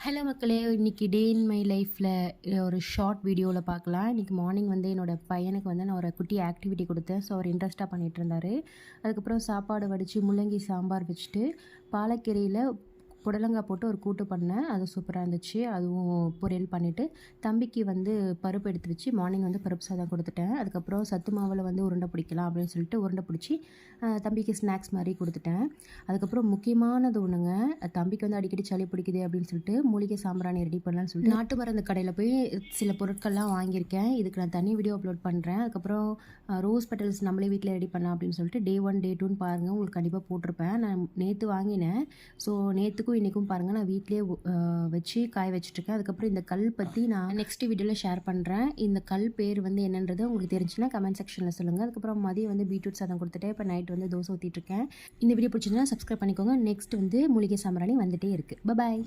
Hello மக்களே, இன்றைக்கி டே in my லைஃப்பில் ஒரு ஷார்ட் வீடியோவில் பார்க்கலாம். இன்றைக்கி மார்னிங் வந்து என்னோடய பையனுக்கு வந்து நான் ஒரு குட்டி ஆக்டிவிட்டி கொடுத்தேன். ஸோ அவர் இன்ட்ரெஸ்ட்டாக பண்ணிகிட்டு இருந்தார். அதுக்கப்புறம் சாப்பாடு வடித்து முள்ளங்கி சாம்பார் வச்சுட்டு பாலக்கீரையில் புடலங்காய் போட்டு ஒரு கூட்டு பண்ணேன். அது சூப்பராக இருந்துச்சு. அதுவும் பொரியல் பண்ணிவிட்டு தம்பிக்கு வந்து பருப்பு எடுத்து வச்சு மார்னிங் வந்து பருப்பு சாதம் கொடுத்துட்டேன். அதுக்கப்புறம் சத்து மாவில் வந்து உருண்டை பிடிக்கலாம் அப்படின்னு சொல்லிட்டு உருண்டை பிடிச்சி தம்பிக்கு ஸ்நாக்ஸ் மாதிரி கொடுத்துட்டேன். அதுக்கப்புறம் முக்கியமானது ஒன்றுங்க, தம்பிக்கு வந்து அடிக்கடி சளி பிடிக்குது அப்படின்னு சொல்லிட்டு மூலிகை சாம்பிராணி ரெடி பண்ணலான்னு சொல்லிட்டு நாட்டு மருந்து கடையில் போய் சில பொருட்கள்லாம் வாங்கியிருக்கேன். இதுக்கு நான் தனி வீடியோ அப்லோட் பண்ணுறேன். அதுக்கப்புறம் ரோஸ் பெட்டல்ஸ் நம்மளே வீட்டில் ரெடி பண்ணலாம் அப்படின்னு சொல்லிட்டு டே 1 டே 2ன்னு பாருங்கள், உங்களுக்கு கண்டிப்பாக போட்டிருப்பேன். நான் நேற்று வாங்கினேன். ஸோ நேற்றுக்கும் இன்றைக்கும் பாருங்கள் நான் வீட்டிலே வச்சு காய வச்சுட்ருக்கேன். அதுக்கப்புறம் இந்த கல் பற்றி நான் நெக்ஸ்ட் வீடியோவில் ஷேர் பண்ணுறேன். இந்த கல் பேர் வந்து என்னன்றது உங்களுக்கு தெரிஞ்சுன்னா கமெண்ட் செக்ஷனில் சொல்லுங்கள். அதுக்கப்புறம் மதியம் வந்து பீட்ரூட் சாதம் கொடுத்துட்டேன். இப்போ நைட் வந்து தோசை ஊற்றிட்டுருக்கேன். இந்த வீடியோ பிடிச்சிருந்தா சப்ஸ்கிரைப் பண்ணிக்கோங்க. நெக்ஸ்ட் வந்து மூலிகை சாம்பிராணி வந்துகிட்டே இருக்குது. பாய்.